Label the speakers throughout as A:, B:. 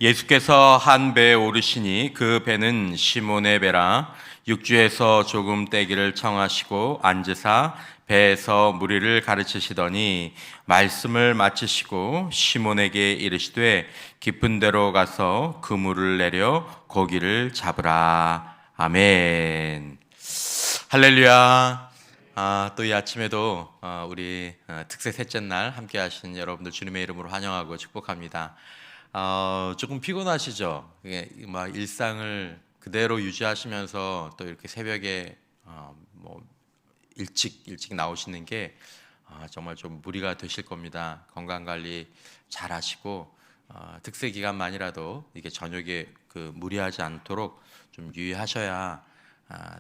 A: 예수께서 한 배에 오르시니 그 배는 시몬의 배라. 육지에서 조금 떼기를 청하시고 앉으사 배에서 무리를 가르치시더니 말씀을 마치시고 시몬에게 이르시되 깊은 데로 가서 그물을 내려 고기를 잡으라. 아멘. 할렐루야. 또 이 아침에도 우리 특세 셋째 날 함께 하신 여러분들 주님의 이름으로 환영하고 축복합니다. 조금 피곤하시죠? 이게 막 일상을 그대로 유지하시면서 또 이렇게 새벽에 뭐 일찍 나오시는 게 정말 좀 무리가 되실 겁니다. 건강 관리 잘 하시고 특세 기간만이라도 이게 저녁에 무리하지 않도록 좀 유의하셔야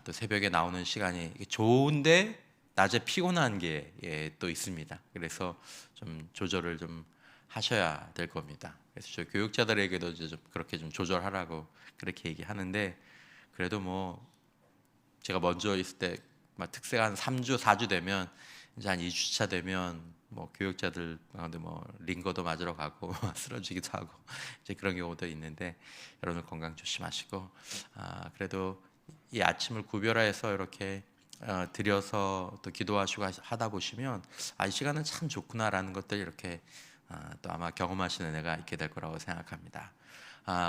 A: 또 새벽에 나오는 시간이 좋은데 낮에 피곤한 게 또 있습니다. 그래서 좀 조절을 좀 하셔야 될 겁니다. 그래서 저 교육자들에게도 이제 좀 그렇게 좀 조절하라고 그렇게 얘기하는데, 그래도 뭐 제가 먼저 있을 때 막 특세가 한 3주 4주 되면 이제 한 2주차 되면 뭐 교육자들 가운데 뭐 링거도 맞으러 가고 쓰러지기도 하고 이제 그런 경우도 있는데, 여러분 건강 조심하시고 그래도 이 아침을 구별해서 이렇게 드려서 또 기도하시고 하다 보시면 이 시간은 참 좋구나라는 것들 이렇게 또 아마 경험하시는 은혜가 있게 될 거라고 생각합니다.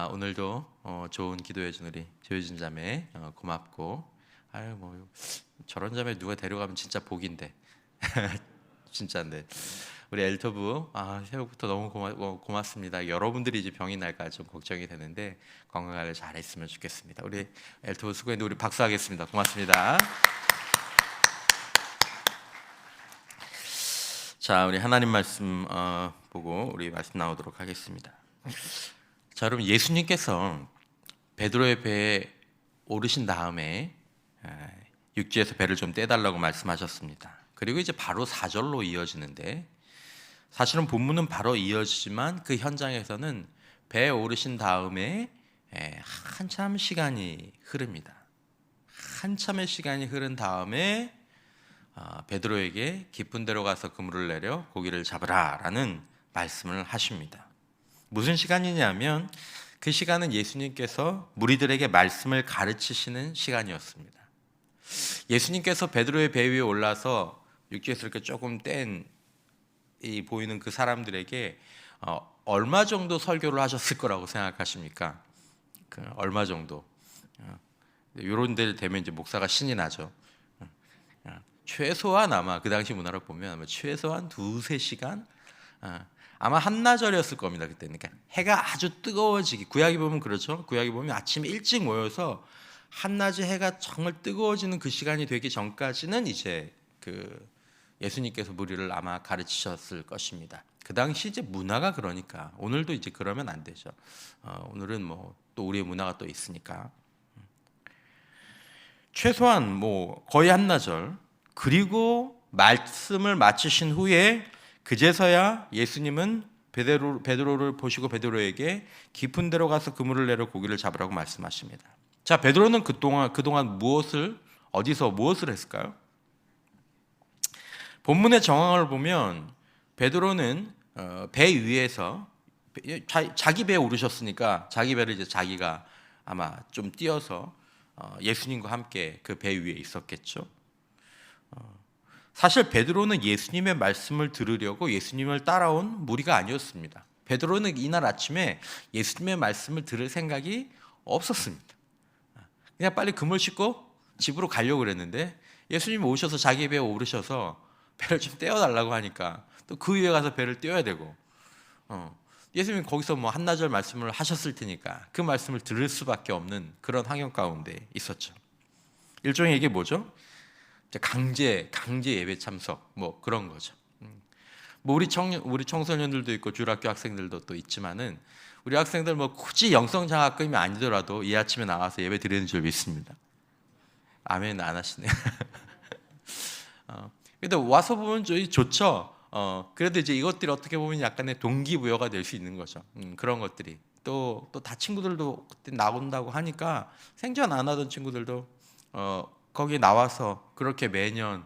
A: 오늘도 좋은 기도해 준 우리 조효진 자매 고맙고, 뭐 저런 자매 누가 데려가면 진짜 복인데 진짜인데 우리 엘터부 새벽부터 너무 고맙습니다. 여러분들이 이제 병이 날까 좀 걱정이 되는데 건강하게 잘했으면 좋겠습니다. 우리 엘터부 수고했는데 우리 박수하겠습니다. 고맙습니다. 자, 우리 하나님 말씀 보고 우리 말씀 나오도록 하겠습니다. 자, 여러분, 예수님께서 베드로의 배에 오르신 다음에 육지에서 배를 좀 떼달라고 말씀하셨습니다. 그리고 이제 바로 4절로 이어지는데, 사실은 본문은 바로 이어지지만 그 현장에서는 배에 오르신 다음에 한참 시간이 흐릅니다. 한참의 시간이 흐른 다음에 베드로에게 깊은 데로 가서 그물을 내려 고기를 잡으라라는 말씀을 하십니다. 무슨 시간이냐면 그 시간은 예수님께서 무리들에게 말씀을 가르치시는 시간이었습니다. 예수님께서 베드로의 배 위에 올라서 육지에서 이렇게 조금 뗀 보이는 그 사람들에게 얼마 정도 설교를 하셨을 거라고 생각하십니까? 얼마 정도? 이런 데 되면 이제 목사가 신이 나죠. 최소한 아마 그 당시 문화를 보면 아마 최소한 2-3시간, 아마 한나절이었을 겁니다. 그때는. 그러니까 해가 아주 뜨거워지기, 구약에 보면 그렇죠. 구약에 보면 아침에 일찍 모여서 한낮에 해가 정말 뜨거워지는 그 시간이 되기 전까지는 이제 예수님께서 무리를 아마 가르치셨을 것입니다. 그 당시 이제 문화가 그러니까 오늘도 이제 그러면 안 되죠. 오늘은 뭐 또 우리의 문화가 또 있으니까 최소한 뭐 거의 한나절, 그리고 말씀을 마치신 후에 그제서야 예수님은 베드로를 보시고 베드로에게 깊은 데로 가서 그물을 내려 고기를 잡으라고 말씀하십니다. 자, 베드로는 그동안 어디서 무엇을 했을까요? 본문의 정황을 보면 베드로는 배 위에서 자기 배에 오르셨으니까 자기 배를 이제 자기가 아마 좀 띄어서 예수님과 함께 그 배 위에 있었겠죠. 사실 베드로는 예수님의 말씀을 들으려고 예수님을 따라온 무리가 아니었습니다. 베드로는 이날 아침에 예수님의 말씀을 들을 생각이 없었습니다. 그냥 빨리 그물 싣고 집으로 가려고 그랬는데 예수님이 오셔서 자기 배에 오르셔서 배를 좀 떼어달라고 하니까 또 그 위에 가서 배를 떼어야 되고, 예수님이 거기서 뭐 한나절 말씀을 하셨을 테니까 그 말씀을 들을 수밖에 없는 그런 환경 가운데 있었죠. 일종의 이게 뭐죠? 강제 예배 참석 뭐 그런 거죠. 뭐 우리 청소년들도 있고 주일학교 학생들도 또 있지만은 우리 학생들 뭐 굳이 영성 장학금이 아니더라도 이 아침에 나와서 예배 드리는 줄 믿습니다. 아멘 안 하시네. 근데 와서 보면 좋죠. 그래도 이제 이것들이 어떻게 보면 약간의 동기부여가 될 수 있는 거죠. 그런 것들이 또 다 친구들도 그때 나온다고 하니까 생전 안 하던 친구들도 거기 나와서 그렇게 매년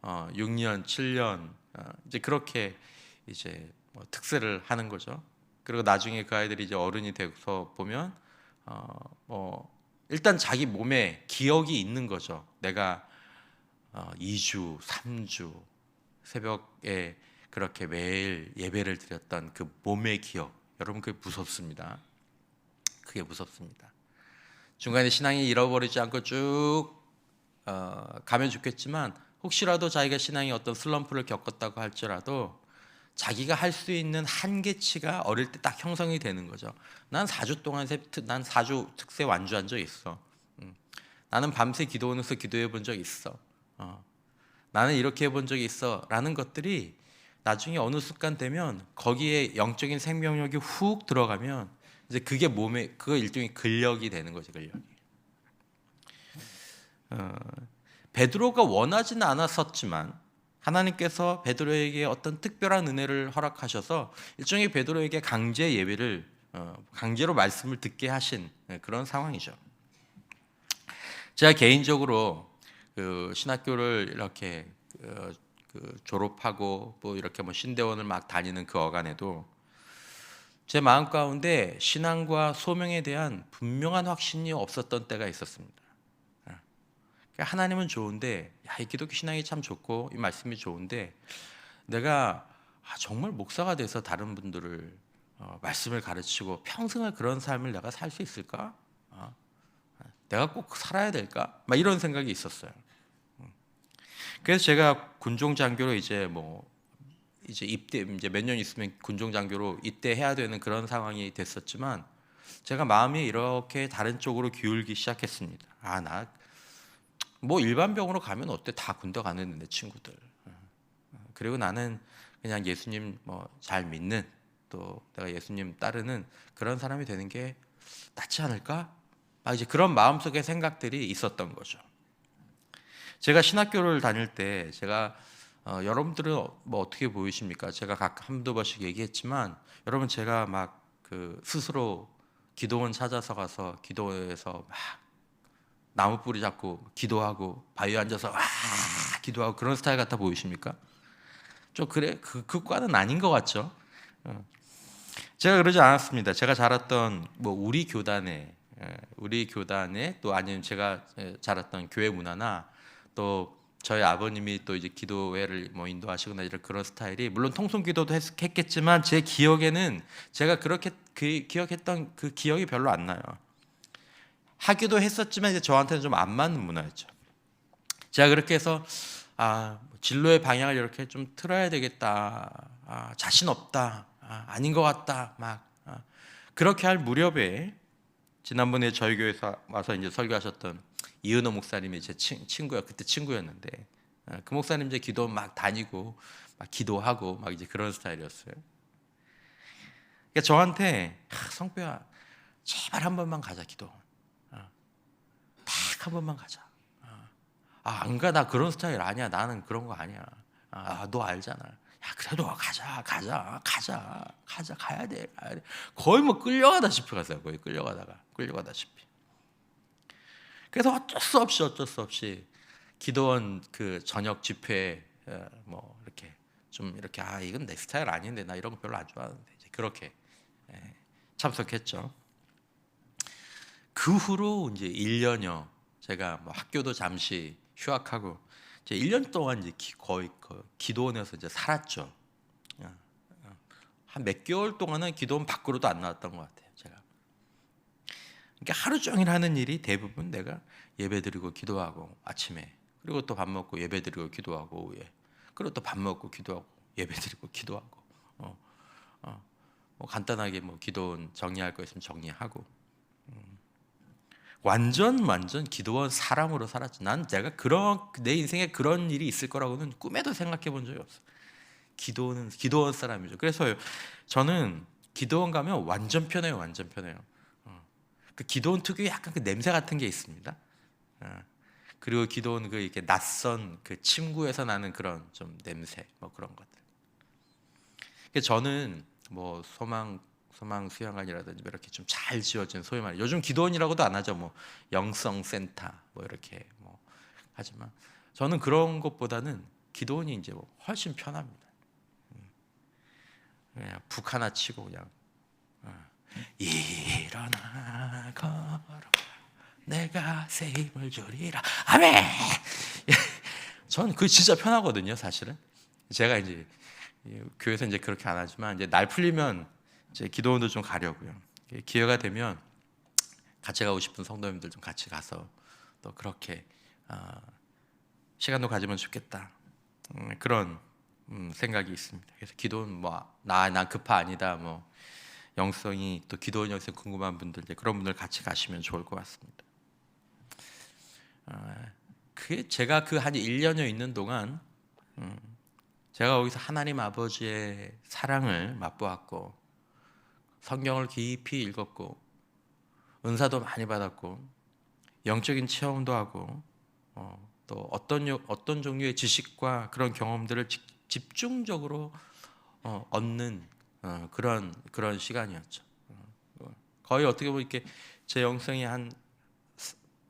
A: 6년, 7년 이제 그렇게 이제 특세를 하는 거죠. 그리고 나중에 그 아이들이 이제 어른이 돼서 보면 일단 자기 몸에 기억이 있는 거죠. 내가 2주, 3주 새벽에 그렇게 매일 예배를 드렸던 그 몸의 기억, 여러분 그게 무섭습니다. 그게 무섭습니다. 중간에 신앙이 잃어버리지 않고 쭉 가면 좋겠지만, 혹시라도 자기가 신앙이 어떤 슬럼프를 겪었다고 할지라도 자기가 할 수 있는 한계치가 어릴 때 딱 형성이 되는 거죠. 난 4주 동안 난 4주 특세 완주한 적 있어. 나는 밤새 기도하면서 기도해 본 적 있어. 나는 이렇게 해본 적이 있어 라는 것들이 나중에 어느 순간 되면 거기에 영적인 생명력이 훅 들어가면 이제 그게 몸에 그거 일종의 근력이 되는 거죠. 근력이. 베드로가 원하지는 않았었지만 하나님께서 베드로에게 어떤 특별한 은혜를 허락하셔서 일종의 베드로에게 강제 예배를 강제로 말씀을 듣게 하신 그런 상황이죠. 제가 개인적으로 그 신학교를 이렇게 졸업하고 또 이렇게 뭐 신대원을 막 다니는 그 어간에도 제 마음 가운데 신앙과 소명에 대한 분명한 확신이 없었던 때가 있었습니다. 하나님은 좋은데, 이 기독교 신앙이 참 좋고 이 말씀이 좋은데 내가 정말 목사가 돼서 다른 분들을 말씀을 가르치고 평생을 그런 삶을 내가 살 수 있을까? 내가 꼭 살아야 될까? 막 이런 생각이 있었어요. 그래서 제가 군종 장교로 이제 입대 이제 몇 년 있으면 군종 장교로 입대해야 되는 그런 상황이 됐었지만 제가 마음이 이렇게 다른 쪽으로 기울기 시작했습니다. 나 뭐 일반 병으로 가면 어때? 다 군대 가는 내 친구들. 그리고 나는 그냥 예수님 잘 믿는, 또 내가 예수님 따르는 그런 사람이 되는 게 낫지 않을까? 이제 그런 마음속의 생각들이 있었던 거죠. 제가 신학교를 다닐 때 제가 여러분들은 뭐 어떻게 보이십니까? 제가 각 한두 번씩 얘기했지만 여러분 제가 막 그 스스로 기도원 찾아서 가서 기도에서 막 나무 뿌리 잡고 기도하고 바위에 앉아서 기도하고 그런 스타일 같아 보이십니까? 좀 그래 그 과는 아닌 것 같죠? 제가 그러지 않았습니다. 제가 자랐던 우리 교단에 또 아니면 제가 자랐던 교회 문화나 또 저희 아버님이 또 이제 기도회를 인도하시거나 이런 그런 스타일이 물론 통성기도도 했겠지만 제 기억에는 제가 그렇게 기억했던 그 기억이 별로 안 나요. 하기도 했었지만 이제 저한테는 좀 안 맞는 문화였죠. 제가 그렇게 해서 진로의 방향을 이렇게 좀 틀어야 되겠다. 자신 없다. 아닌 것 같다. 그렇게 할 무렵에 지난번에 저희 교회에서 와서 이제 설교하셨던 이은호 목사님이 제 친구야. 그때 친구였는데 그 목사님 이제 기도 막 다니고 막 기도하고 막 이제 그런 스타일이었어요. 그러니까 저한테 성표야 제발 한 번만 가자 기도. 딱 한 번만 가자. 안 가. 나 그런 스타일 아니야. 나는 그런 거 아니야. 너 알잖아. 야, 그래도 가자. 가야 돼. 거의 뭐 끌려가다시피 갔어요. 거의 끌려가다시피. 그래서 어쩔 수 없이 기도원 그 저녁 집회 이렇게 좀 이렇게 이건 내 스타일 아닌데 나 이런 거 별로 안 좋아하는데 이제 그렇게 참석했죠. 그 후로 이제 1년여 제가 학교도 잠시 휴학하고 이제 1년 동안 이제 거의 기도원에서 이제 살았죠. 한 몇 개월 동안은 기도원 밖으로도 안 나왔던 것 같아요. 제가. 그러니까 하루 종일 하는 일이 대부분 내가 예배드리고 기도하고 아침에, 그리고 또 밥 먹고 예배드리고 기도하고 오후에, 그리고 또 밥 먹고 기도하고 예배드리고 기도하고 간단하게 기도원 정리할 거 있으면 정리하고 완전 기도원 사람으로 살았지. 난 내가 내 인생에 그런 일이 있을 거라고는 꿈에도 생각해 본 적이 없어. 기도는 기도원 사람이죠. 그래서 저는 기도원 가면 완전 편해요. 그 기도원 특유의 약간 그 냄새 같은 게 있습니다. 그리고 기도원 그 이렇게 낯선 그 침구에서 나는 그런 좀 냄새 그런 것들. 저는 소망 수양관이라든지 이렇게 좀 잘 지어진 소위 말해 요즘 기도원이라고도 안 하죠. 영성센터 이렇게 하지만 저는 그런 것보다는 기도원이 훨씬 편합니다. 그냥 북 하나 치고 그냥 일어나 걸어봐 내가 새 힘을 주리라. 아멘. 전 그게 진짜 편하거든요, 사실은. 제가 이제 교회에서 이제 그렇게 안 하지만 이제 날 풀리면 이제 기도원도 좀 가려고요. 기회가 되면 같이 가고 싶은 성도님들 좀 같이 가서 또 그렇게 시간도 가지면 좋겠다. 그런 생각이 있습니다. 그래서 기도는 난 급파 아니다. 영성이 또 기도원 영성 궁금한 분들 이제 그런 분들 같이 가시면 좋을 것 같습니다. 그게 제가 그 한 1년여 있는 동안 제가 거기서 하나님 아버지의 사랑을 맛보았고 성경을 깊이 읽었고 은사도 많이 받았고 영적인 체험도 하고 또 어떤 종류의 지식과 그런 경험들을 집중적으로 얻는 그런 시간이었죠. 거의 어떻게 보면 이렇게 제 영성이 한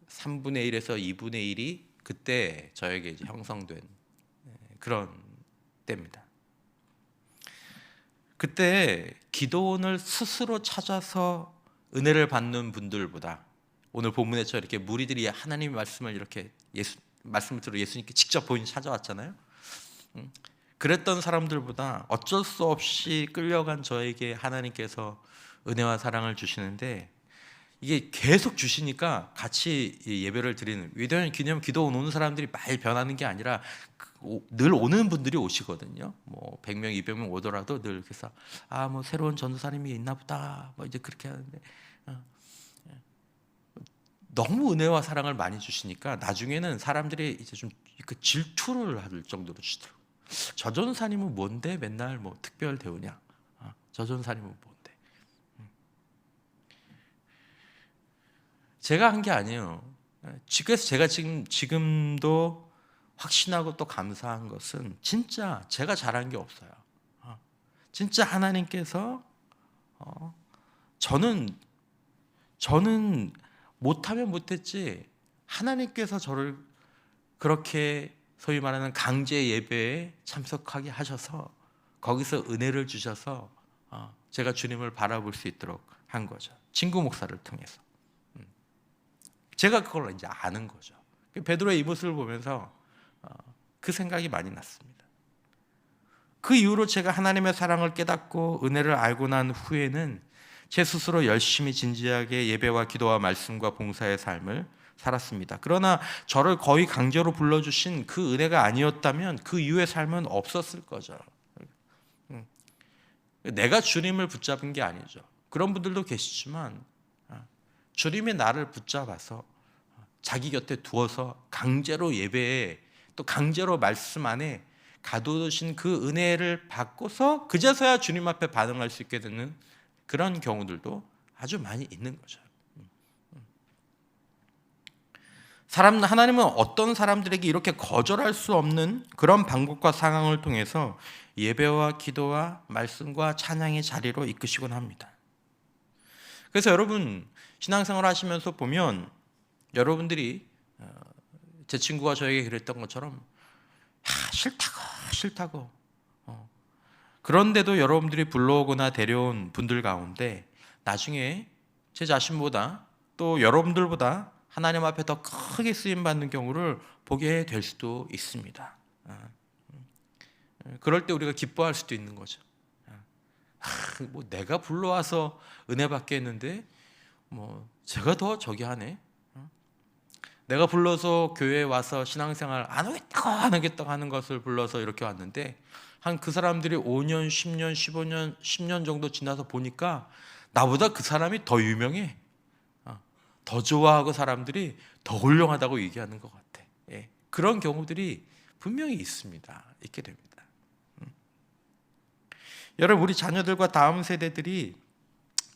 A: 3분의 1에서 2분의 1이 그때 저에게 이제 형성된 그런 때입니다. 그때 기도원을 스스로 찾아서 은혜를 받는 분들보다 오늘 본문에처럼 이렇게 무리들이 하나님의 말씀을 이렇게 말씀을 들어 예수님께 직접 본인이 찾아왔잖아요. 그랬던 사람들보다 어쩔 수 없이 끌려간 저에게 하나님께서 은혜와 사랑을 주시는데 이게 계속 주시니까 같이 예배를 드리는 왜냐하면 기도원 오는 사람들이 많이 변하는 게 아니라 늘 오는 분들이 오시거든요. 100명, 200명 오더라도 늘 그래서 새로운 전도사님이 있나 보다 이제 그렇게 하는데 너무 은혜와 사랑을 많이 주시니까 나중에는 사람들이 이제 좀 질투를 할 정도로 주시더라고요. 저 전도사님은 뭔데 맨날 특별 대우냐? 저 전도사님은 뭔데? 제가 한 게 아니에요. 그래서 제가 지금도 확신하고 또 감사한 것은 진짜 제가 잘한 게 없어요. 진짜 하나님께서 저는 못하면 못했지 하나님께서 저를 그렇게 소위 말하는 강제 예배에 참석하게 하셔서 거기서 은혜를 주셔서 제가 주님을 바라볼 수 있도록 한 거죠. 친구 목사를 통해서. 제가 그걸 이제 아는 거죠. 베드로의 이 모습을 보면서 그 생각이 많이 났습니다. 그 이후로 제가 하나님의 사랑을 깨닫고 은혜를 알고 난 후에는 제 스스로 열심히 진지하게 예배와 기도와 말씀과 봉사의 삶을 살았습니다. 그러나 저를 거의 강제로 불러주신 그 은혜가 아니었다면 그 이후의 삶은 없었을 거죠. 내가 주님을 붙잡은 게 아니죠. 그런 분들도 계시지만 주님이 나를 붙잡아서 자기 곁에 두어서 강제로 예배에 또 강제로 말씀 안에 가두신 그 은혜를 받고서 그제서야 주님 앞에 반응할 수 있게 되는 그런 경우들도 아주 많이 있는 거죠. 하나님은 어떤 사람들에게 이렇게 거절할 수 없는 그런 방법과 상황을 통해서 예배와 기도와 말씀과 찬양의 자리로 이끄시곤 합니다. 그래서 여러분 신앙생활 하시면서 보면 여러분들이 제 친구가 저에게 그랬던 것처럼 싫다고 그런데도 여러분들이 불러오거나 데려온 분들 가운데 나중에 제 자신보다 또 여러분들보다 하나님 앞에 더 크게 쓰임받는 경우를 보게 될 수도 있습니다. 그럴 때 우리가 기뻐할 수도 있는 거죠. 내가 불러와서 은혜 받게 했는데 제가 더 저기 하네. 내가 불러서 교회에 와서 신앙생활 안 하겠다고 하는 것을 불러서 이렇게 왔는데 그 사람들이 5년, 10년, 15년, 10년 정도 지나서 보니까 나보다 그 사람이 더 유명해. 더 좋아하고 사람들이 더 훌륭하다고 얘기하는 것 같아. 그런 경우들이 분명히 있게 됩니다. 여러분 우리 자녀들과 다음 세대들이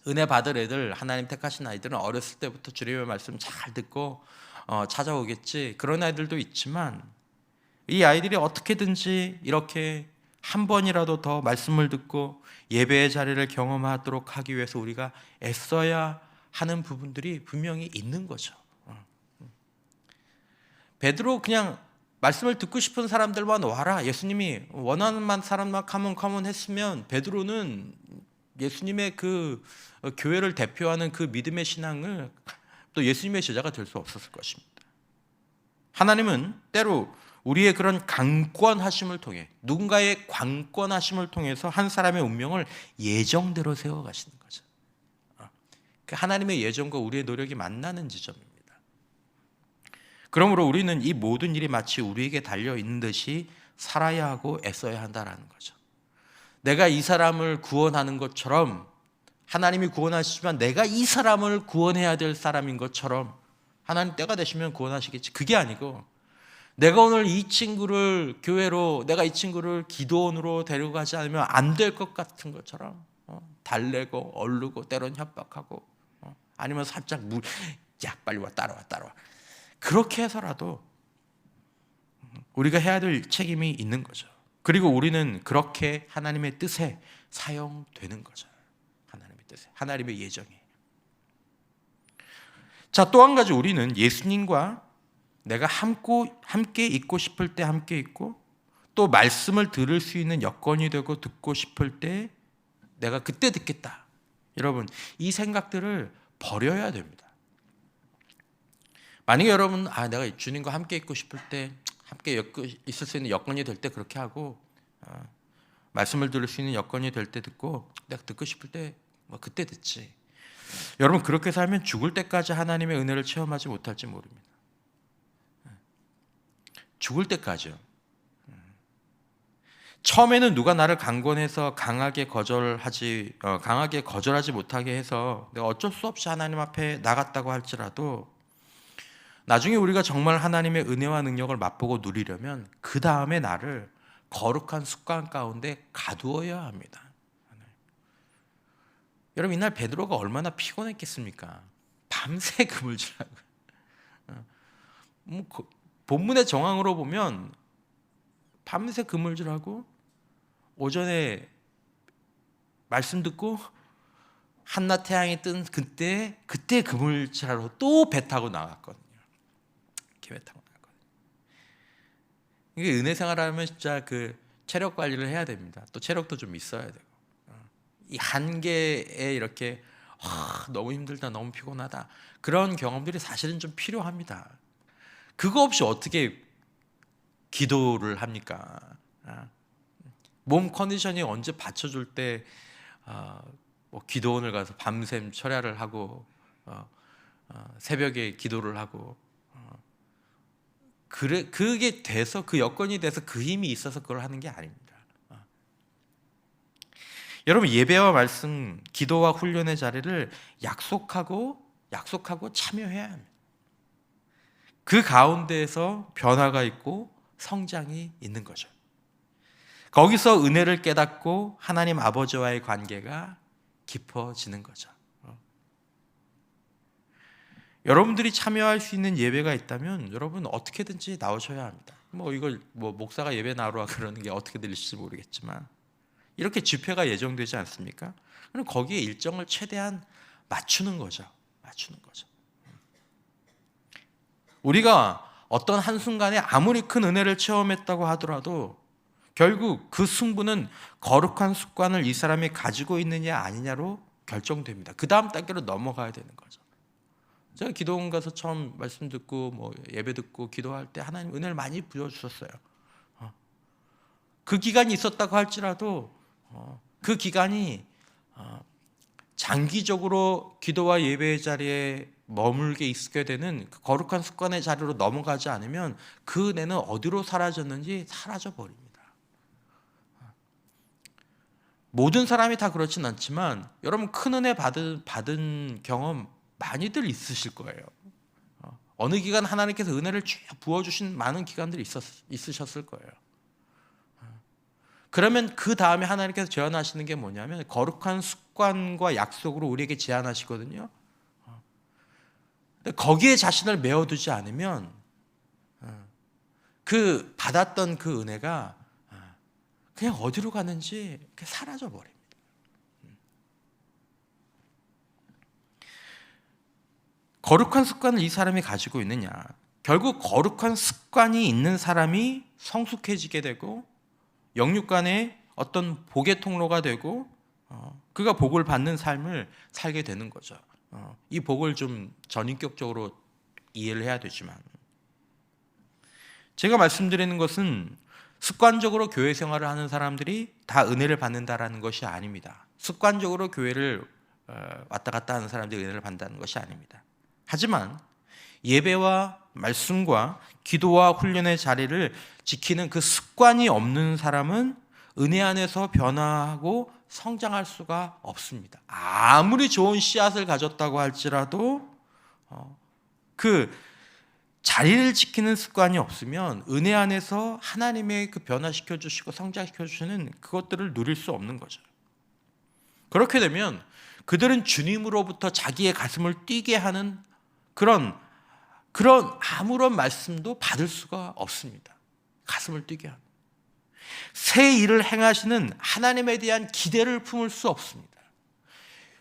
A: 은혜 받을 애들 하나님 택하신 아이들은 어렸을 때부터 주님의 말씀 잘 듣고 찾아오겠지. 그런 아이들도 있지만 이 아이들이 어떻게든지 이렇게 한 번이라도 더 말씀을 듣고 예배의 자리를 경험하도록 하기 위해서 우리가 애써야 하는 부분들이 분명히 있는 거죠. 베드로 그냥 말씀을 듣고 싶은 사람들만 와라. 예수님이 원하는 사람만 카몬 했으면 베드로는 예수님의 그 교회를 대표하는 그 믿음의 신앙을 또 예수님의 제자가 될 수 없었을 것입니다. 하나님은 때로 우리의 그런 강권하심을 통해, 누군가의 강권하심을 통해서 한 사람의 운명을 예정대로 세워가시는 거죠. 하나님의 예정과 우리의 노력이 만나는 지점입니다. 그러므로 우리는 이 모든 일이 마치 우리에게 달려있는 듯이 살아야 하고 애써야 한다는 거죠. 내가 이 사람을 구원하는 것처럼, 하나님이 구원하시지만 내가 이 사람을 구원해야 될 사람인 것처럼 하나님 때가 되시면 구원하시겠지. 그게 아니고, 내가 오늘 이 친구를 교회로, 내가 이 친구를 기도원으로 데려가지 않으면 안 될 것 같은 것처럼 달래고 얼르고 때론 협박하고, 아니면 살짝 야 빨리 와, 따라와. 그렇게 해서라도 우리가 해야 될 책임이 있는 거죠. 그리고 우리는 그렇게 하나님의 뜻에 사용되는 거죠. 하나님의 뜻에, 하나님의 예정에. 자, 또 한 가지, 우리는 예수님과 내가 함께 있고 싶을 때 함께 있고, 또 말씀을 들을 수 있는 여건이 되고 듣고 싶을 때 내가 그때 듣겠다. 여러분, 이 생각들을 버려야 됩니다. 만약에 여러분, 내가 주님과 함께 있고 싶을 때, 함께 있을 수 있는 여건이 될 때 그렇게 하고, 말씀을 들을 수 있는 여건이 될 때 듣고, 내가 듣고 싶을 때 그때 듣지. 여러분, 그렇게 살면 죽을 때까지 하나님의 은혜를 체험하지 못할지 모릅니다. 죽을 때까지요. 처음에는 누가 나를 강권해서 강하게 거절하지 못하게 해서 내가 어쩔 수 없이 하나님 앞에 나갔다고 할지라도, 나중에 우리가 정말 하나님의 은혜와 능력을 맛보고 누리려면 그 다음에 나를 거룩한 습관 가운데 가두어야 합니다. 여러분, 이날 베드로가 얼마나 피곤했겠습니까? 밤새 그물질하고. 본문의 정황으로 보면 밤새 그물질하고 오전에 말씀 듣고 한낮 태양이 뜬 그때 그물질하러 또 배 타고 나갔거든요. 배 타고 나갔거든요. 이게 은혜 생활하면 진짜 그 체력 관리를 해야 됩니다. 또 체력도 좀 있어야 되고, 이 한계에 이렇게 너무 힘들다, 너무 피곤하다, 그런 경험들이 사실은 좀 필요합니다. 그거 없이 어떻게 기도를 합니까? 몸 컨디션이 언제 받쳐줄 때 기도원을 가서 밤샘 철야를 하고 새벽에 기도를 하고, 그게 돼서, 그 여건이 돼서, 그 힘이 있어서 그걸 하는 게 아닙니다. 여러분, 예배와 말씀, 기도와 훈련의 자리를 약속하고 참여해야 합니다. 그 가운데에서 변화가 있고 성장이 있는 거죠. 거기서 은혜를 깨닫고 하나님 아버지와의 관계가 깊어지는 거죠. 여러분들이 참여할 수 있는 예배가 있다면 여러분 어떻게든지 나오셔야 합니다. 이걸 목사가 예배 나오라 그러는 게 어떻게 들릴지 모르겠지만, 이렇게 집회가 예정되지 않습니까? 그럼 거기에 일정을 최대한 맞추는 거죠. 우리가 어떤 한순간에 아무리 큰 은혜를 체험했다고 하더라도 결국 그 승부는 거룩한 습관을 이 사람이 가지고 있느냐 아니냐로 결정됩니다. 그 다음 단계로 넘어가야 되는 거죠. 제가 기도원 가서 처음 말씀 듣고 예배 듣고 기도할 때 하나님 은혜를 많이 부어주셨어요. 그 기간이 있었다고 할지라도 그 기간이 장기적으로 기도와 예배의 자리에 머물게 있게 되는 그 거룩한 습관의 자리로 넘어가지 않으면 그 은혜는 어디로 사라졌는지 사라져버립니다. 모든 사람이 다 그렇진 않지만 여러분, 큰 은혜 받은 경험 많이들 있으실 거예요. 어느 기간 하나님께서 은혜를 쭉 부어주신 많은 기간들이 있으셨을 거예요. 그러면 그 다음에 하나님께서 제안하시는 게 뭐냐면 거룩한 습관과 약속으로 우리에게 제안하시거든요. 거기에 자신을 메워두지 않으면 그 받았던 그 은혜가 그냥 어디로 가는지 사라져 버립니다. 거룩한 습관을 이 사람이 가지고 있느냐? 결국 거룩한 습관이 있는 사람이 성숙해지게 되고 영육간의 어떤 복의 통로가 되고 그가 복을 받는 삶을 살게 되는 거죠. 이 복을 좀 전인격적으로 이해를 해야 되지만, 제가 말씀드리는 것은 습관적으로 교회 생활을 하는 사람들이 다 은혜를 받는다라는 것이 아닙니다. 습관적으로 교회를 왔다 갔다 하는 사람들이 은혜를 받는다는 것이 아닙니다. 하지만 예배와 말씀과 기도와 훈련의 자리를 지키는 그 습관이 없는 사람은 은혜 안에서 변화하고 성장할 수가 없습니다. 아무리 좋은 씨앗을 가졌다고 할지라도 그 자리를 지키는 습관이 없으면 은혜 안에서 하나님의 그 변화시켜 주시고 성장시켜 주시는 그것들을 누릴 수 없는 거죠. 그렇게 되면 그들은 주님으로부터 자기의 가슴을 뛰게 하는 그런 아무런 말씀도 받을 수가 없습니다. 가슴을 뛰게 하는 새 일을 행하시는 하나님에 대한 기대를 품을 수 없습니다.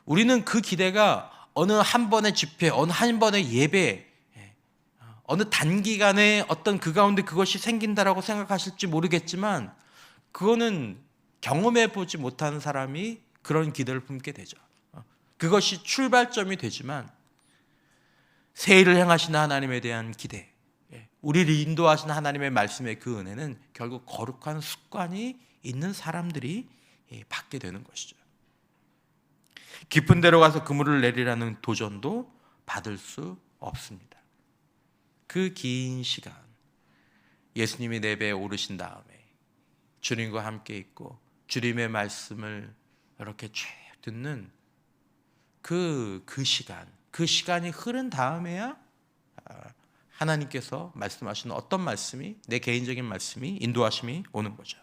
A: 우리는 그 기대가 어느 한 번의 집회, 어느 한 번의 예배, 어느 단기간에 어떤 그 가운데 그것이 생긴다라고 생각하실지 모르겠지만, 그거는 경험해 보지 못한 사람이 그런 기대를 품게 되죠. 그것이 출발점이 되지만 새 일을 행하시는 하나님에 대한 기대, 우리를 인도하시는 하나님의 말씀의 그 은혜는 결국 거룩한 습관이 있는 사람들이 받게 되는 것이죠. 깊은 데로 가서 그물을 내리라는 도전도 받을 수 없습니다. 그 긴 시간 예수님이 내 배에 오르신 다음에 주님과 함께 있고 주님의 말씀을 이렇게 쭉 듣는 그 시간이 흐른 다음에야 하나님께서 말씀하시는 어떤 말씀이, 내 개인적인 말씀이, 인도하심이 오는 거죠.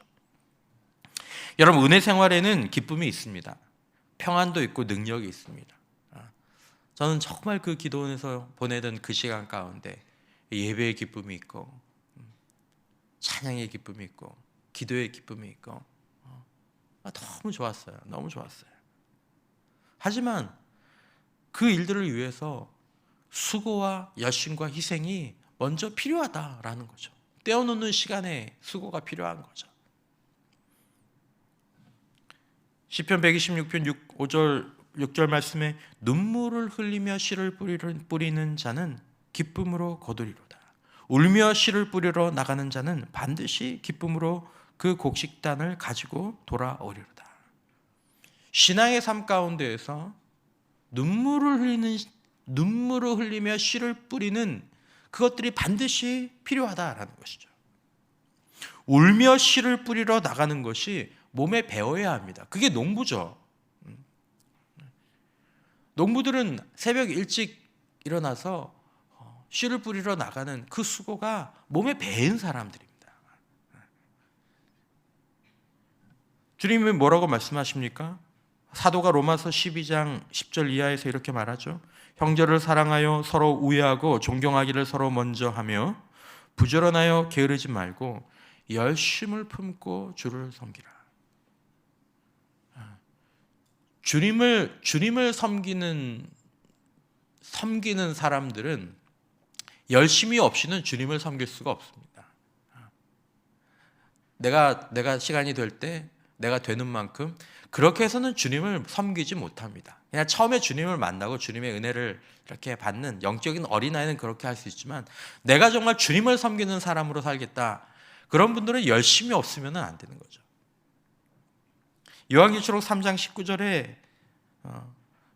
A: 여러분, 은혜 생활에는 기쁨이 있습니다. 평안도 있고 능력이 있습니다. 저는 정말 그 기도원에서 보내던 그 시간 가운데 예배의 기쁨이 있고 찬양의 기쁨이 있고 기도의 기쁨이 있고 너무 좋았어요. 너무 좋았어요. 하지만 그 일들을 위해서 수고와 열심과 희생이 먼저 필요하다라는 거죠. 떼어놓는 시간에 수고가 필요한 거죠. 시편 126편 6절 말씀에 눈물을 흘리며 씨를 뿌리는 자는 기쁨으로 거두리로다. 울며 씨를 뿌리러 나가는 자는 반드시 기쁨으로 그 곡식단을 가지고 돌아오리로다. 신앙의 삶 가운데에서 눈물을 흘리며 씨를 뿌리는 그것들이 반드시 필요하다라는 것이죠. 울며 씨를 뿌리러 나가는 것이 몸에 배어야 합니다. 그게 농부죠. 농부들은 새벽 일찍 일어나서 씨를 뿌리러 나가는 그 수고가 몸에 배인 사람들입니다. 주님이 뭐라고 말씀하십니까? 사도가 로마서 12장 10절 이하에서 이렇게 말하죠. 형제를 사랑하여 서로 우애하고 존경하기를 서로 먼저 하며 부지런하여 게으르지 말고 열심을 품고 주를 섬기라. 주님을 섬기는 사람들은 열심이 없이는 주님을 섬길 수가 없습니다. 내가 시간이 될 때 내가 되는 만큼 그렇게 해서는 주님을 섬기지 못합니다. 그냥 처음에 주님을 만나고 주님의 은혜를 이렇게 받는 영적인 어린아이는 그렇게 할 수 있지만, 내가 정말 주님을 섬기는 사람으로 살겠다, 그런 분들은 열심이 없으면 안 되는 거죠. 요한계시록 3장 19절에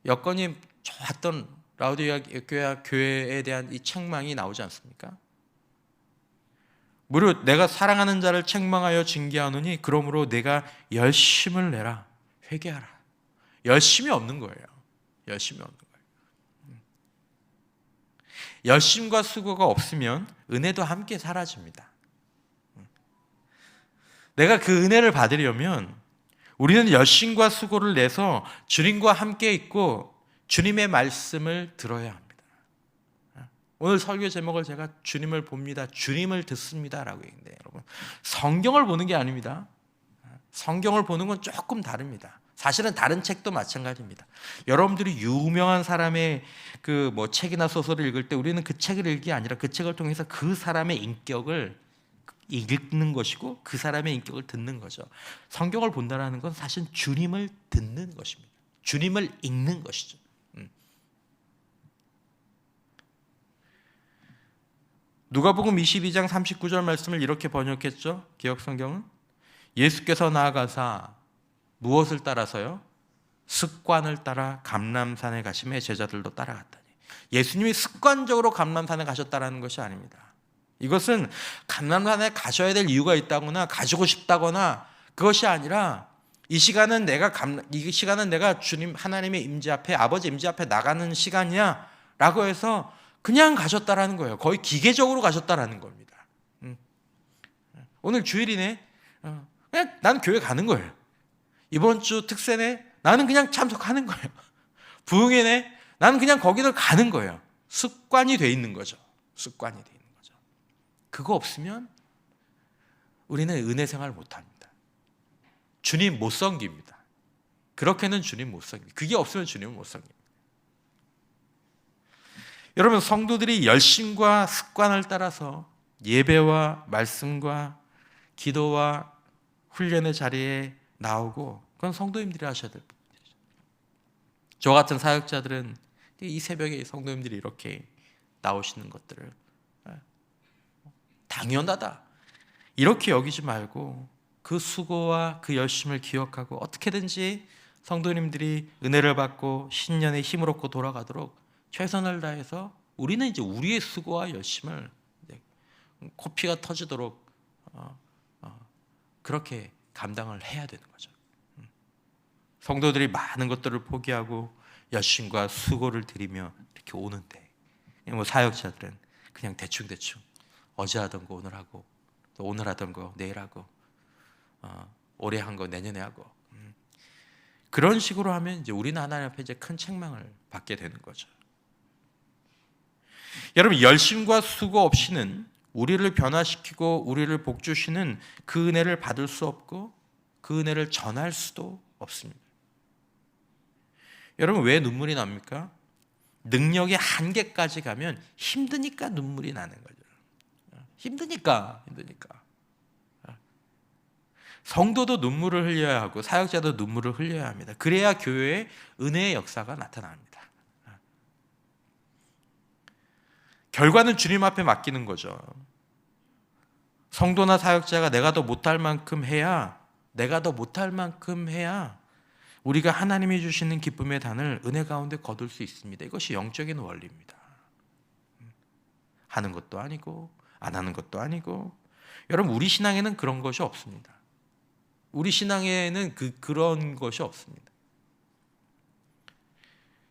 A: 여건이 좋았던 라우디아 교회에 대한 이 책망이 나오지 않습니까? 무릇 내가 사랑하는 자를 책망하여 징계하노니 그러므로 내가 열심을 내라. 회개하라. 열심이 없는 거예요. 열심이 없는 거예요. 열심과 수고가 없으면 은혜도 함께 사라집니다. 내가 그 은혜를 받으려면 우리는 열심과 수고를 내서 주님과 함께 있고 주님의 말씀을 들어야 합니다. 오늘 설교 제목을 제가 주님을 봅니다, 주님을 듣습니다 라고 얘기했는데, 여러분, 성경을 보는 게 아닙니다. 성경을 보는 건 조금 다릅니다. 사실은 다른 책도 마찬가지입니다. 여러분들이 유명한 사람의 그 책이나 소설을 읽을 때 우리는 그 책을 읽기 아니라 그 책을 통해서 그 사람의 인격을 읽는 것이고 그 사람의 인격을 듣는 거죠. 성경을 본다는 건 사실 주님을 듣는 것입니다. 주님을 읽는 것이죠. 누가복음 22장 39절 말씀을 이렇게 번역했죠. 기억성경은 예수께서 나아가사 무엇을 따라서요? 습관을 따라 감람산에 가시매 제자들도 따라갔다니. 예수님이 습관적으로 감람산에 가셨다는 것이 아닙니다. 이것은 감람산에 가셔야 될 이유가 있다거나 가지고 싶다거나 그것이 아니라 이 시간은 내가 주님 하나님의 임재 앞에, 아버지 임재 앞에 나가는 시간이야 라고 해서 그냥 가셨다라는 거예요. 거의 기계적으로 가셨다라는 겁니다. 오늘 주일이네. 그냥 나는 교회 가는 거예요. 이번 주 특세네. 나는 그냥 참석하는 거예요. 부흥회네. 나는 그냥 거기를 가는 거예요. 습관이 돼 있는 거죠. 습관이 돼 있는 거죠. 그거 없으면 우리는 은혜 생활 못합니다. 주님 못 섬깁니다. 그렇게는 주님 못 섬깁니다. 그게 없으면 주님은 못 섬깁니다. 여러분, 성도들이 열심과 습관을 따라서 예배와 말씀과 기도와 훈련의 자리에 나오고, 그건 성도님들이 하셔야 될 부분이죠. 저 같은 사역자들은 이 새벽에 성도님들이 이렇게 나오시는 것들을 당연하다 이렇게 여기지 말고 그 수고와 그 열심을 기억하고 어떻게든지 성도님들이 은혜를 받고 신년에 힘을 얻고 돌아가도록 최선을 다해서 우리는 이제 우리의 수고와 열심을 코피가 터지도록 그렇게 감당을 해야 되는 거죠. 성도들이 많은 것들을 포기하고 열심과 수고를 들이며 이렇게 오는데, 사역자들은 그냥 대충 어제 하던 거 오늘 하고, 또 오늘 하던 거 내일 하고, 올해 한 거 내년에 하고, 그런 식으로 하면 이제 우리는 하나님 앞에 이제 큰 책망을 받게 되는 거죠. 여러분, 열심과 수고 없이는 우리를 변화시키고 우리를 복주시는 그 은혜를 받을 수 없고 그 은혜를 전할 수도 없습니다. 여러분, 왜 눈물이 납니까? 능력의 한계까지 가면 힘드니까 눈물이 나는 거죠. 힘드니까. 성도도 눈물을 흘려야 하고 사역자도 눈물을 흘려야 합니다. 그래야 교회에 은혜의 역사가 나타납니다. 결과는 주님 앞에 맡기는 거죠. 성도나 사역자가 내가 더 못할 만큼 해야 우리가 하나님이 주시는 기쁨의 단을 은혜 가운데 거둘 수 있습니다. 이것이 영적인 원리입니다. 하는 것도 아니고 안 하는 것도 아니고. 여러분, 우리 신앙에는 그런 것이 없습니다. 우리 신앙에는 그런 것이 없습니다.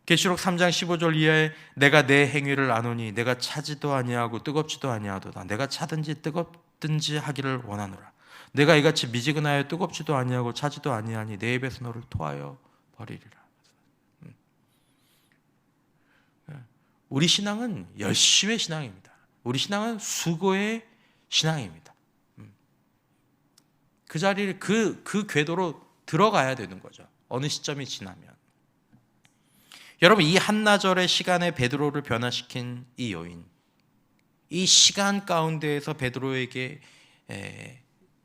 A: 계시록 3장 15절 이하에 내가 내 행위를 아노니 내가 차지도 아니하고 뜨겁지도 아니하도다. 내가 차든지 뜨겁든지 하기를 원하노라. 내가 이같이 미지근하여 뜨겁지도 아니하고 차지도 아니하니 내 입에서 너를 토하여 버리리라. 우리 신앙은 열심의 신앙입니다. 우리 신앙은 수고의 신앙입니다. 그 자리를 그 궤도로 들어가야 되는 거죠. 어느 시점이 지나면. 여러분, 이 한나절의 시간에 베드로를 변화시킨 이 요인, 이 시간 가운데에서 베드로에게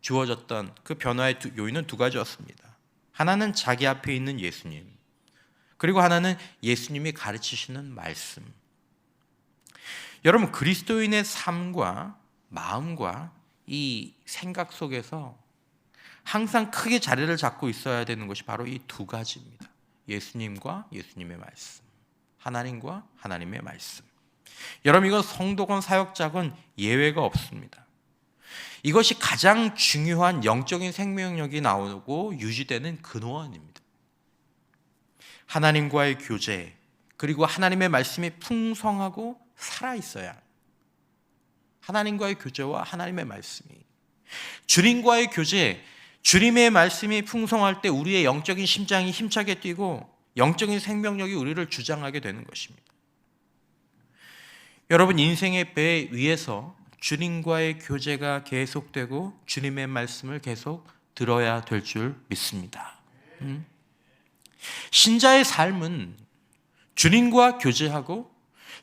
A: 주어졌던 그 변화의 요인은 두 가지였습니다. 하나는 자기 앞에 있는 예수님, 그리고 하나는 예수님이 가르치시는 말씀. 여러분, 그리스도인의 삶과 마음과 이 생각 속에서 항상 크게 자리를 잡고 있어야 되는 것이 바로 이 두 가지입니다. 예수님과 예수님의 말씀, 하나님과 하나님의 말씀. 여러분, 이건 성도건 사역자건 예외가 없습니다. 이것이 가장 중요한 영적인 생명력이 나오고 유지되는 근원입니다. 하나님과의 교제, 그리고 하나님의 말씀이 풍성하고 살아있어야, 하나님과의 교제와 하나님의 말씀이, 주님과의 교제, 주님의 말씀이 풍성할 때 우리의 영적인 심장이 힘차게 뛰고 영적인 생명력이 우리를 주장하게 되는 것입니다. 여러분, 인생의 배 위에서 주님과의 교제가 계속되고 주님의 말씀을 계속 들어야 될 줄 믿습니다. 신자의 삶은 주님과 교제하고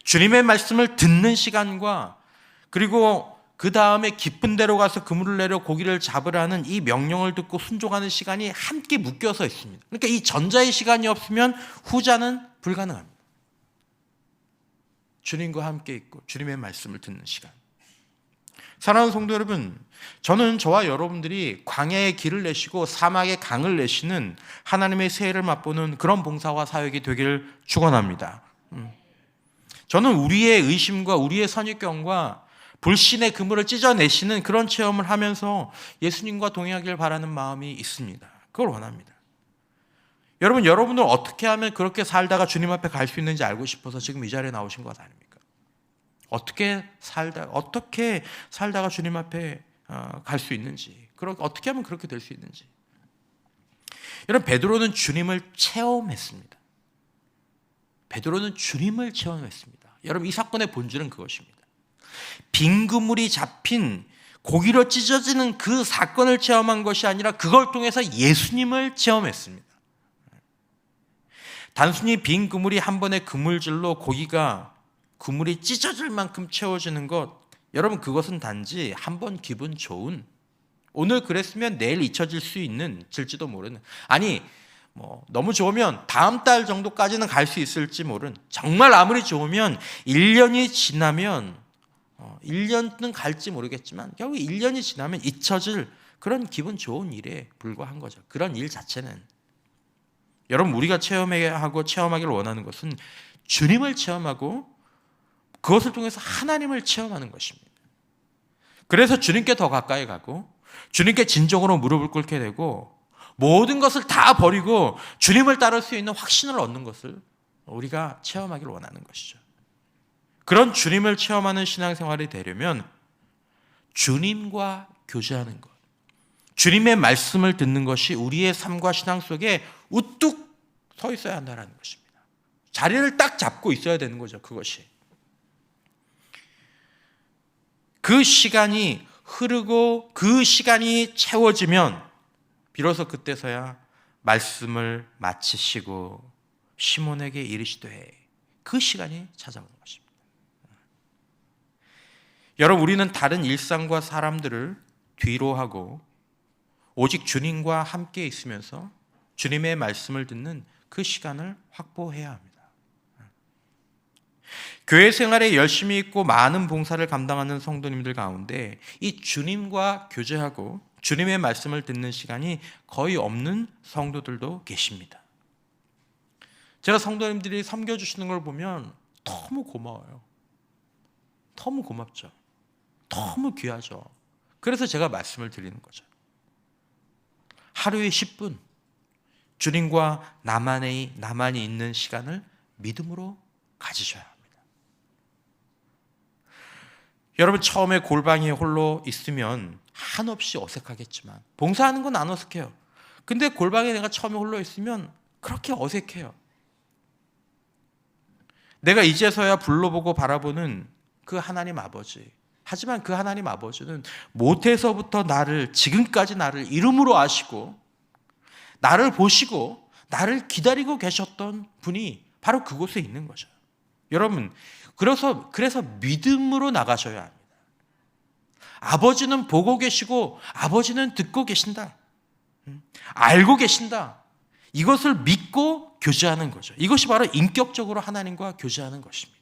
A: 주님의 말씀을 듣는 시간과 그리고 그 다음에 깊은 데로 가서 그물을 내려 고기를 잡으라는 이 명령을 듣고 순종하는 시간이 함께 묶여서 있습니다. 그러니까 이 전자의 시간이 없으면 후자는 불가능합니다. 주님과 함께 있고 주님의 말씀을 듣는 시간. 사랑하는 성도 여러분, 저는 저와 여러분들이 광야의 길을 내시고 사막의 강을 내시는 하나님의 세례를 맛보는 그런 봉사와 사역이 되기를 축원합니다. 저는 우리의 의심과 우리의 선입견과 불신의 그물을 찢어내시는 그런 체험을 하면서 예수님과 동행하길 바라는 마음이 있습니다. 그걸 원합니다. 여러분들 어떻게 하면 그렇게 살다가 주님 앞에 갈 수 있는지 알고 싶어서 지금 이 자리에 나오신 것 아닙니까? 어떻게 살다가 주님 앞에 갈 수 있는지, 어떻게 하면 그렇게 될 수 있는지. 여러분, 베드로는 주님을 체험했습니다. 여러분, 이 사건의 본질은 그것입니다. 빈 그물이 잡힌 고기로 찢어지는 그 사건을 체험한 것이 아니라 그걸 통해서 예수님을 체험했습니다. 단순히 빈 그물이 한 번의 그물질로 그물이 찢어질 만큼 채워지는 것, 여러분, 그것은 단지 한 번 기분 좋은, 오늘 그랬으면 내일 잊혀질 수 있는, 질지도 모르는, 아니 너무 좋으면 다음 달 정도까지는 갈 수 있을지 모르는, 정말 아무리 좋으면 1년이 지나면 1년은 갈지 모르겠지만 결국 1년이 지나면 잊혀질 그런 기분 좋은 일에 불과한 거죠. 그런 일 자체는. 여러분, 우리가 체험하기를 원하는 것은 주님을 체험하고 그것을 통해서 하나님을 체험하는 것입니다. 그래서 주님께 더 가까이 가고 주님께 진정으로 무릎을 꿇게 되고 모든 것을 다 버리고 주님을 따를 수 있는 확신을 얻는 것을 우리가 체험하기를 원하는 것이죠. 그런 주님을 체험하는 신앙생활이 되려면 주님과 교제하는 것, 주님의 말씀을 듣는 것이 우리의 삶과 신앙 속에 우뚝 서 있어야 한다는 것입니다. 자리를 딱 잡고 있어야 되는 거죠. 그것이. 그 시간이 흐르고 그 시간이 채워지면 비로소 그때서야 말씀을 마치시고 시몬에게 이르시되, 그 시간이 찾아오는 것입니다. 여러분, 우리는 다른 일상과 사람들을 뒤로 하고 오직 주님과 함께 있으면서 주님의 말씀을 듣는 그 시간을 확보해야 합니다. 교회 생활에 열심히 있고 많은 봉사를 감당하는 성도님들 가운데 이 주님과 교제하고 주님의 말씀을 듣는 시간이 거의 없는 성도들도 계십니다. 제가 성도님들이 섬겨주시는 걸 보면 너무 고마워요. 너무 고맙죠. 너무 귀하죠. 그래서 제가 말씀을 드리는 거죠. 하루에 10분 주님과 나만이 있는 시간을 믿음으로 가지셔야 합니다. 여러분, 처음에 골방에 홀로 있으면 한없이 어색하겠지만, 봉사하는 건 안 어색해요. 근데 골방에 내가 처음에 홀로 있으면 그렇게 어색해요. 내가 이제서야 불러보고 바라보는 그 하나님 아버지, 하지만 그 하나님 아버지는 모태에서부터 지금까지 나를 이름으로 아시고 나를 보시고 나를 기다리고 계셨던 분이 바로 그곳에 있는 거죠. 여러분, 그래서 믿음으로 나가셔야 합니다. 아버지는 보고 계시고 아버지는 듣고 계신다. 알고 계신다. 이것을 믿고 교제하는 거죠. 이것이 바로 인격적으로 하나님과 교제하는 것입니다.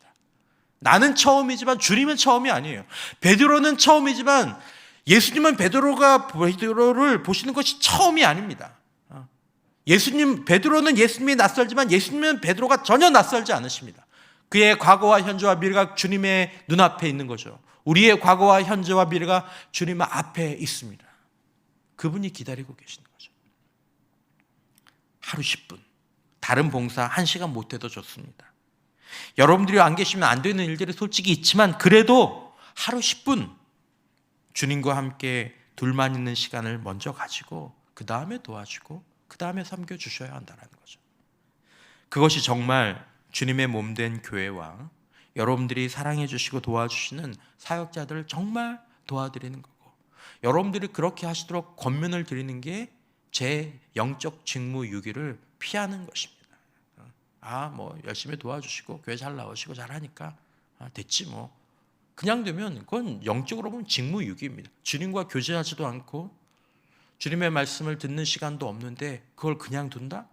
A: 나는 처음이지만 주님은 처음이 아니에요. 베드로는 처음이지만 예수님은 베드로를 보시는 것이 처음이 아닙니다. 베드로는 예수님이 낯설지만 예수님은 베드로가 전혀 낯설지 않으십니다. 그의 과거와 현재와 미래가 주님의 눈앞에 있는 거죠. 우리의 과거와 현재와 미래가 주님 앞에 있습니다. 그분이 기다리고 계시는 거죠. 하루 10분, 다른 봉사 1시간 못해도 좋습니다. 여러분들이 안 계시면 안 되는 일들이 솔직히 있지만 그래도 하루 10분 주님과 함께 둘만 있는 시간을 먼저 가지고 그 다음에 도와주고 그 다음에 섬겨주셔야 한다는 거죠. 그것이 정말 주님의 몸된 교회와 여러분들이 사랑해 주시고 도와주시는 사역자들을 정말 도와드리는 거고, 여러분들이 그렇게 하시도록 권면을 드리는 게 제 영적 직무 유기를 피하는 것입니다. 열심히 도와주시고 교회 잘 나오시고 잘하니까 됐지 뭐. 그냥 되면 그건 영적으로 보면 직무유기입니다. 주님과 교제하지도 않고 주님의 말씀을 듣는 시간도 없는데 그걸 그냥 둔다?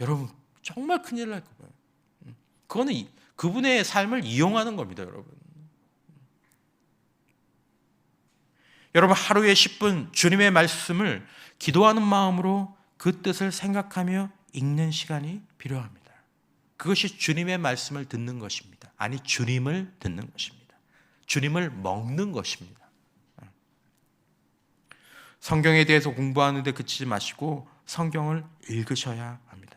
A: 여러분 정말 큰일 날 거예요. 그거는 그분의 삶을 이용하는 겁니다, 여러분. 여러분 하루에 10분 주님의 말씀을 기도하는 마음으로 그 뜻을 생각하며 읽는 시간이 필요합니다. 그것이 주님의 말씀을 듣는 것입니다. 아니, 주님을 듣는 것입니다. 주님을 먹는 것입니다. 성경에 대해서 공부하는데 그치지 마시고 성경을 읽으셔야 합니다.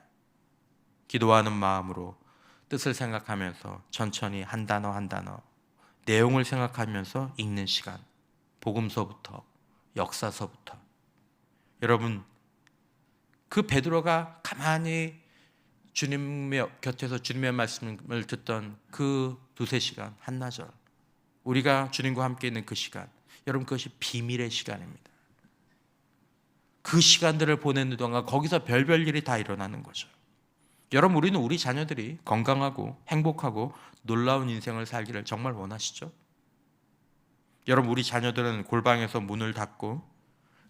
A: 기도하는 마음으로 뜻을 생각하면서 천천히 한 단어 한 단어 내용을 생각하면서 읽는 시간, 복음서부터 역사서부터. 여러분, 그 베드로가 가만히 주님의 곁에서 주님의 말씀을 듣던 그 두세 시간, 한나절, 우리가 주님과 함께 있는 그 시간, 여러분 그것이 비밀의 시간입니다. 그 시간들을 보내는 동안 거기서 별별 일이 다 일어나는 거죠. 여러분, 우리는 우리 자녀들이 건강하고 행복하고 놀라운 인생을 살기를 정말 원하시죠? 여러분, 우리 자녀들은 골방에서 문을 닫고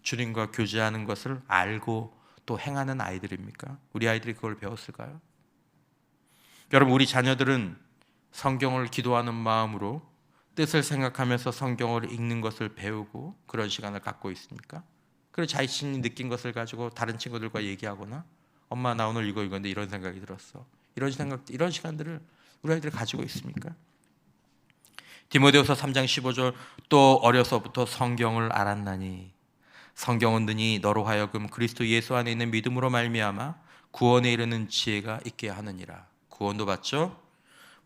A: 주님과 교제하는 것을 알고 또 행하는 아이들입니까? 우리 아이들이 그걸 배웠을까요? 여러분, 우리 자녀들은 성경을 기도하는 마음으로 뜻을 생각하면서 성경을 읽는 것을 배우고 그런 시간을 갖고 있습니까? 그리고 자신이 느낀 것을 가지고 다른 친구들과 얘기하거나 엄마 나 오늘 이거 읽었는데 이런 생각이 들었어. 이런 시간들을 우리 아이들이 가지고 있습니까? 디모데후서 3장 15절 또 어려서부터 성경을 알았나니 성경은 능히 너로 하여금 그리스도 예수 안에 있는 믿음으로 말미암아 구원에 이르는 지혜가 있게 하느니라. 구원도 받죠?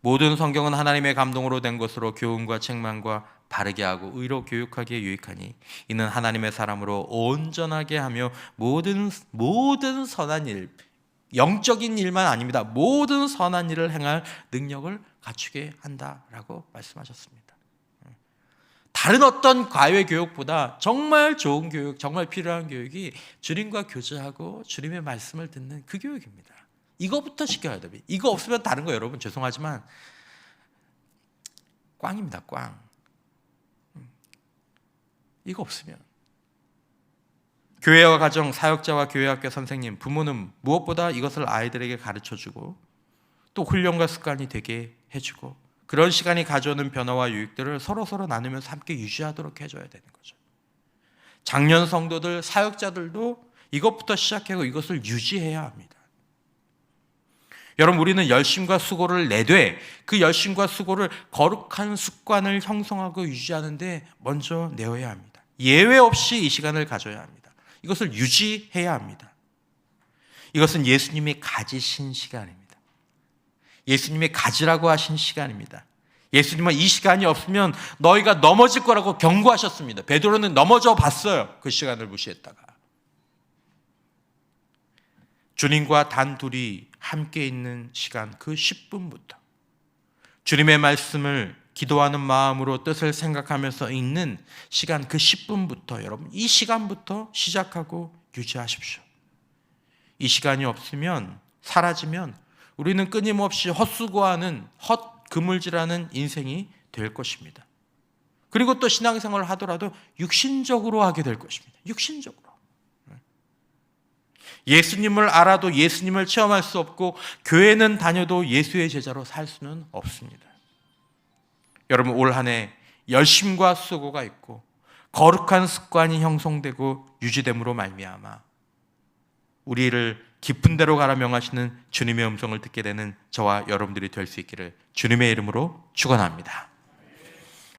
A: 모든 성경은 하나님의 감동으로 된 것으로 교훈과 책망과 바르게 하고 의로 교육하기에 유익하니 이는 하나님의 사람으로 온전하게 하며 모든 선한 일, 영적인 일만 아닙니다. 모든 선한 일을 행할 능력을 갖추게 한다라고 말씀하셨습니다. 다른 어떤 과외 교육보다 정말 좋은 교육, 정말 필요한 교육이 주님과 교제하고 주님의 말씀을 듣는 그 교육입니다. 이거부터 시켜야 됩니다. 이거 없으면 다른 거 여러분 죄송하지만 꽝입니다. 꽝. 이거 없으면 교회와 가정, 사역자와 교회학교 선생님, 부모는 무엇보다 이것을 아이들에게 가르쳐주고 또 훈련과 습관이 되게 해주고 그런 시간이 가져오는 변화와 유익들을 서로 나누면서 함께 유지하도록 해줘야 되는 거죠. 장년 성도들, 사역자들도 이것부터 시작하고 이것을 유지해야 합니다. 여러분, 우리는 열심과 수고를 내되 그 열심과 수고를 거룩한 습관을 형성하고 유지하는데 먼저 내어야 합니다. 예외 없이 이 시간을 가져야 합니다. 이것을 유지해야 합니다. 이것은 예수님이 가지신 시간입니다. 예수님이 가지라고 하신 시간입니다. 예수님은 이 시간이 없으면 너희가 넘어질 거라고 경고하셨습니다. 베드로는 넘어져 봤어요. 그 시간을 무시했다가. 주님과 단둘이 함께 있는 시간 그 10분부터 주님의 말씀을 기도하는 마음으로 뜻을 생각하면서 읽는 시간 그 10분부터 여러분 이 시간부터 시작하고 유지하십시오. 이 시간이 없으면 사라지면 우리는 끊임없이 헛수고하는 헛그물질하는 인생이 될 것입니다. 그리고 또 신앙생활을 하더라도 육신적으로 하게 될 것입니다. 육신적으로. 예수님을 알아도 예수님을 체험할 수 없고 교회는 다녀도 예수의 제자로 살 수는 없습니다. 여러분, 올 한 해 열심과 수고가 있고 거룩한 습관이 형성되고 유지됨으로 말미암아 우리를 깊은 데로 가라 명하시는 주님의 음성을 듣게 되는 저와 여러분들이 될 수 있기를 주님의 이름으로 축원합니다.